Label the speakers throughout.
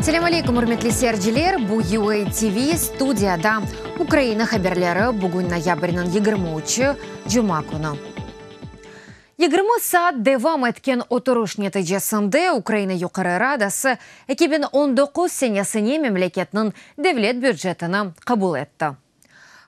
Speaker 1: Ассаляму алейкум, урметлі серджілер, бу UA TV студияда Украина хаберлері бүгін ноябрінің 23 жұма күні. 20 saat devam etken oturuş neticesinde Ukrayna Yuqarı Radası 2019 senesine memleketinin devlet büdjetini kabul etti.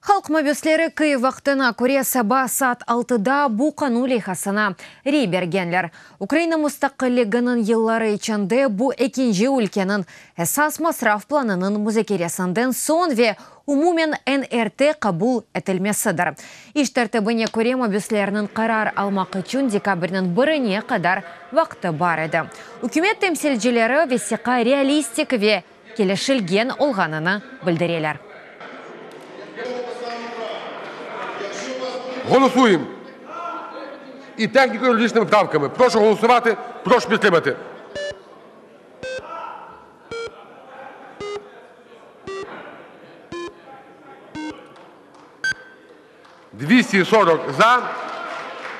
Speaker 1: Halk mabüsleri Kyiv vaqtına göre sabah saat 6'da bu kanun lehasına rey bergenler. Ukrayna müstakilliginin yılları içinde bu ikinci ülkenin esas masraf planının müzakeresinden son ve umumen NRT kabul etilmesidir. İş tertibine göre mabüslerinin karar almak için dekabrinin 1'ine kadar vakti var idi. Hükümet temsilcileri vesika realistik ve kelişilgen olganını bildirirler.
Speaker 2: Голосуємо. І техніко-юридичними правками. Прошу голосувати, прошу підтримати. «240 за».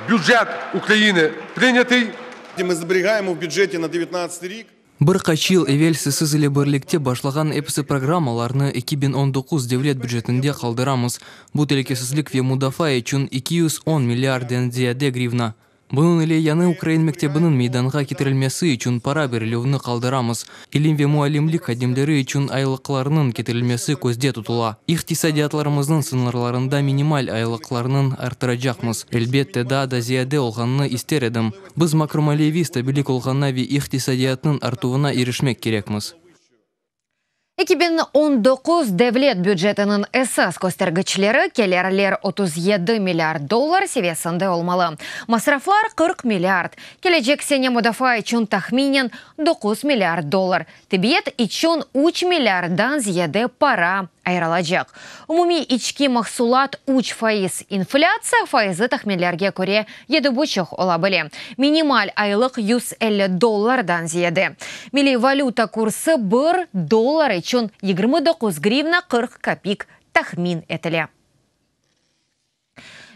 Speaker 2: Бюджет України прийнятий.
Speaker 3: Ми зберігаємо в бюджеті на 19 рік.
Speaker 4: Bir kaç yıl evvel siz ile birlikte başlagan epsi programmalarını 2019 devlet büdjetinde kaldıramız. Bu tehlikesizlik ve müdafaa için 210 milyardan ziyade grivna. Bunun ile yanı Ukrayna mektebinin meydana getirilmesi için para verilmesini kaldıramız. İlim ve muallimlik hadimleri için aylıklarının getirilmesi gözde tutula. İktisadiyatlarımızın sınırlarında minimal aylıklarının artıracakmız. Elbette daha da ziyade olganını ister edim. Biz makromalevi stabilik olganına ve iktisadiyatının artığına erişmek gerekmiz.
Speaker 1: 2019 devlet büdjetinin esas göstergeçleri gelirler 37 milyar dolar seviyesinde olmalı. Masraflar 40 milyar. Gelecek sene müdafaa için tahminen 9 milyar dolar. Tibet için 3 milyardan ziyade para ayrılacak. Umumi içki mahsulat 3%. Inflasya faizi tahminlerge göre 7,5 olabilir. Minimal aylık 150 dolardan ziyade. Milli valuta kursu 1 dolar için 29 grivna 40 kapik tahmin etili.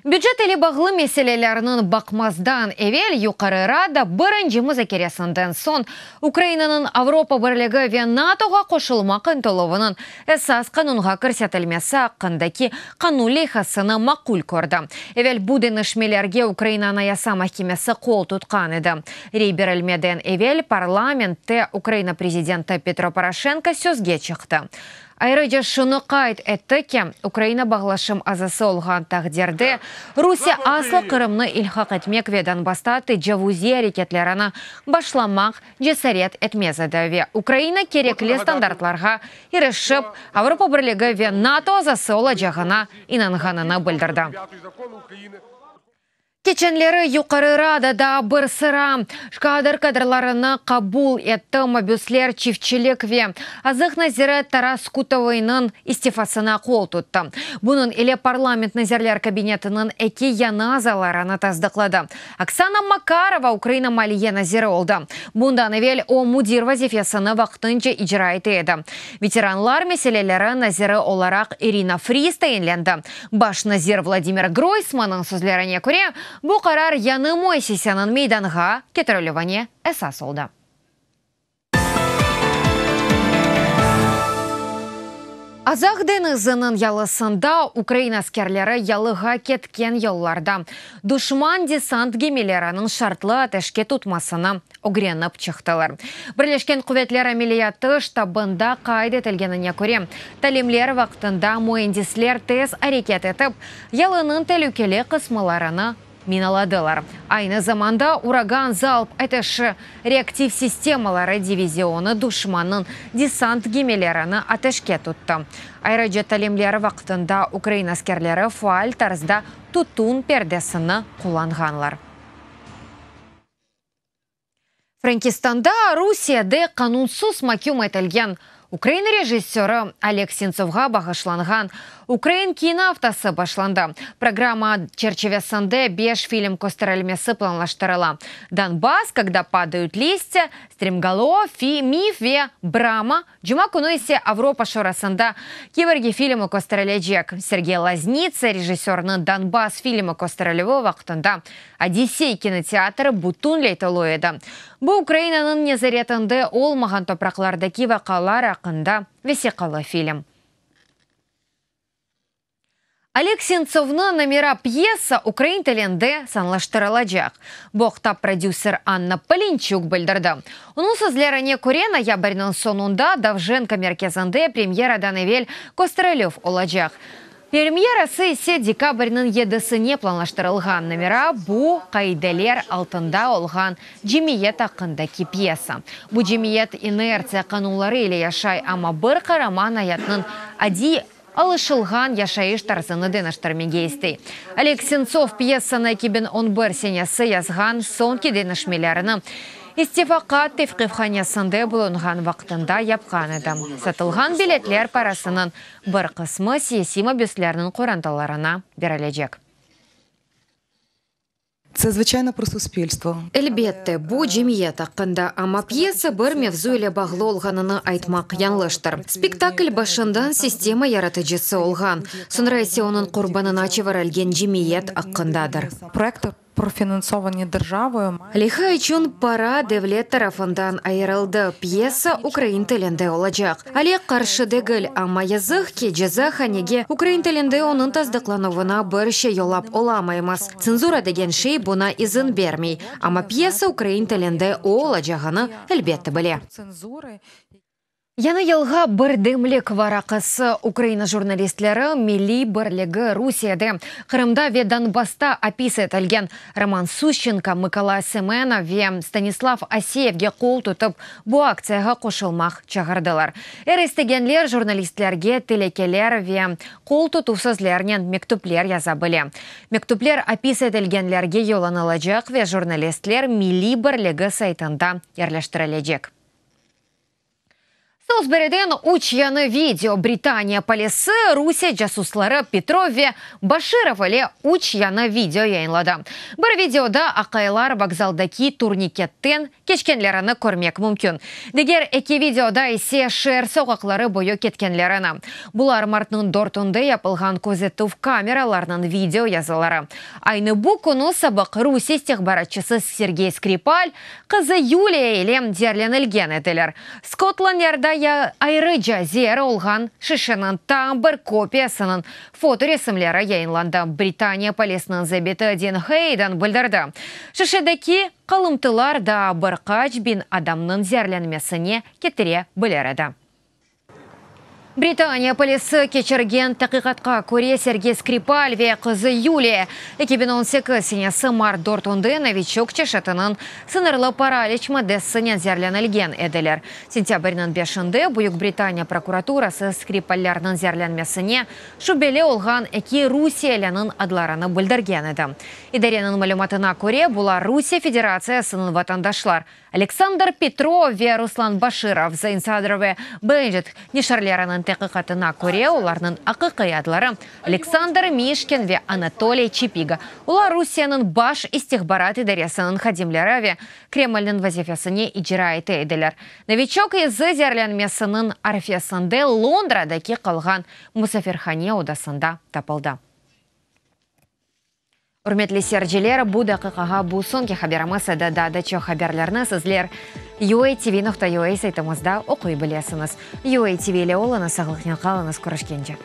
Speaker 1: Büdjet ile bağlı meselelerinin bakmazdan evvel Yuqarı Rada birinci müzakeresinden son Ukrayna'nın Avrupa Birliği ve NATO'ga koşulmak ıntılığının esas kanunga kirsetilmesi hakkındaki kanun lehasını makul gördü. Evvel bu denişmelerge Ukrayna Anayasa Mahkemesi kol tutkan idi. Rey berilmeden evvel parlamentте Ukrayna prezidenti Petro Poroshenko sözge çıktı. Ayrıca şunu kayıt etti ki Ukrayna bağlaşım azası olğan takdirde Rusya aslı Kırım'ını ilhak etmek ve Donbas'ta tecavüzi hareketlerini başlamak cesaret etmezdi ve Ukrayna gerekli standartlarga erişip Avrupa Birliği ve NATO azası olacağına inanganını bildirdi. Geçenleri Yuqarı Radada bir sıra kadrlarını kabul etti. Mabüsler çiftçilik ve azık naziri Taras Kutovoy'nın istifasına kol tuttu. Bunun ile parlament nazirler kabinetinin iki yanazalarını tasdikladı. Oksana Makarova Ukrayna maliye naziri oldu. Bundan evvel o müdir vazifesini vaxtınca icra etdi. Veteranlar meseleleri naziri olarak Irina Friz tayinlendi. Baş nazir Vladimir Groysman'ın sözlerine göre bu karar yanı müessesenin meydana getirilmesine esas oldu. Azaq denizinin yalısında Ukrayna askerleri yalığa ketken yollarda düşman desant gemilerinin şartlı ateşke tutmasını öğrenip çıktılar. Birleşken Kuvvetler Ameliyatı ştabında kaydetilgenine göre talimler vaktında mühendisler tez hareket edip yalının tehlikeli kısımlarını minaladılar. Aynı zamanda Uragan Zalp ateşi reaktif sistemaları divizyonu düşmanın desant gemilerini ateşke tuttu. Ayrıca talimler vaktında Ukrayna askerleri faal tarzda tutun perdesini kullanganlar. Frankistanda Rusya'da kanunsuz mahkum etilgen Украина режиссері Олег Сенцовға бағышланған Украин киноавтасы башланды. Программа черчевесінде 5 фильм көстірілмесі планлаштырыла. Донбасс, когда падают листья, Стримголов, Миф ве Брама, Джума күні есе Авропа шорасында киберге фильмі көстірілежек. Сергей Лазница, режиссерінің Донбасс фильмі көстірілігі вақтында Одиссей кинотеатры бутун лейтолу еді. Бұл Украинаның незаретінде олмаған топрақлардaki вақалар ақында весеқалы фильм. Олег Сенцовның номера пьеса Украин тілінде санлаштырылacak. Боқта продюсер Анна Полинчук білдірді. Оның сөзлеріне көре ноябрьнің сонында Давженко мерkezінде премьерадан evvel көстірілів olacak. Премьерасы ise декабрьнің 7-сіне планлаштырылған номера bu қайделер алтында олған жемиет ақындaki пьеса. Bu жемиет инерция қанулары еле яшай, ама бір қараман аятның ади алышылған яшайыш тарзыны деныштырмен кейсті. Олег Сенцов пьесаны 2011 сенесі язған сонки денішмелеріні истифақат тевқифханесінде бұлынған вақтында япқан еді. Сатылған билетлер парасының бір қысмы сесима бюслерінің қоранталарына берілежек.
Speaker 5: Це, звичайно, про суспільство.
Speaker 1: Әлбетте, бу жемиет ақында, ама пьеса бір мевзу иле бағлы олғаныны айтмақ янлыштыр. Спектакль башындан система яратыжысы олған. Сонрайсе оның құрбанына чеваралген жемиет ақындадыр.
Speaker 5: Проекти профінансовані державою.
Speaker 1: Лиха üçün пара devlet tarafından ayırıldı. Piyesa Ukrayn tilinde olacak. Ale qarşı degil, ama yazıq ki ceza hanege Ukrayn tilinde onun tasdıklanıvına bir şey yolap olamayımız. Cenzura degen şey buna izin vermey. Ama piyesa Ukrayn tilinde olacağını elbette bile. Яна елға бірдемлік варақысы Украина журналистлері Милли бірлігі Русияды Қырымда ве Донбаста описывателген Роман Сущенко, Миколай Семенов ве Станислав Асеевге қол тұтып бұ акцияға қошылмақ чағырдылар. Әрестегенлер журналистлерге телекелер ве қол тұтусызлерінен мектуплер яза біле. Мектуплер описывателгенлерге еланылажақ ве журналистлер Милли бірлігі сайтында ерлештірілежек. Соцбереден учьяны видео Британия полисы Русия жасуслары Петрове Баширов әле учьяны видео яйынлады. Бір видеода ақайлар вокзалдаки турникеттен кешкенлеріні көрмек мүмкін. Дегер эки видеода есе шер соғақлары бойы кеткенлеріні. Бұлар мартның дортынды япылған көзетув камераларының видео язылары. Айны бұ күні сабық Русия стихбаратчысы Сергей Скрипаль қызы Юлия елем дерленілген еділер. Скотланд ярда айрыжа зері олған шишының там бір копиясының фото ресімлері яйынланды. Британия полисінің забеті Дин Хейден білдірді. Шишедеки қалымтылар да бір қач бин адамның зерленмесіне кетіре білереді. Британия полисы кечірген тақиқатқа көре Сергей Скрипаль ве қызы Юлия 2018 сенесі март дортунды новичок чешетінің сынырлы паралич модессінен зерленілген еділер. Сентябрінің 5-інде Бұйық Британия прокуратурасы Скрипальлерінің зерленмесіне шубеле олған эки Русиялянын адлараны білдірген еді. Идаренің мәліматына көре бұлар Русия Федерациясының ватандашлар. Александр Петров ве Руслан Баширов за инсайдерове бенжет нишарлерінің тәқиқатына көре оларның ақиқи адлары Александр Мишкин ве Анатолий Чипига. Олар Русияның баш истихбарат идаресінің хадимлері ве Кремльнің вазифесіне иджира еті еділер. Новичок езі зерленмесінің арфесінде Лондрадаки қалған Мусафирхане одасында тапылды. Үрметлі серджелер бұ дақиқаға бұ сонки хаберамысы да-да-чо хаберлерні сізлер UATV.ua сайтымызда оқой білесіңіз. UATV-лі олыны сағылықнен қалыңыз көрішкенде.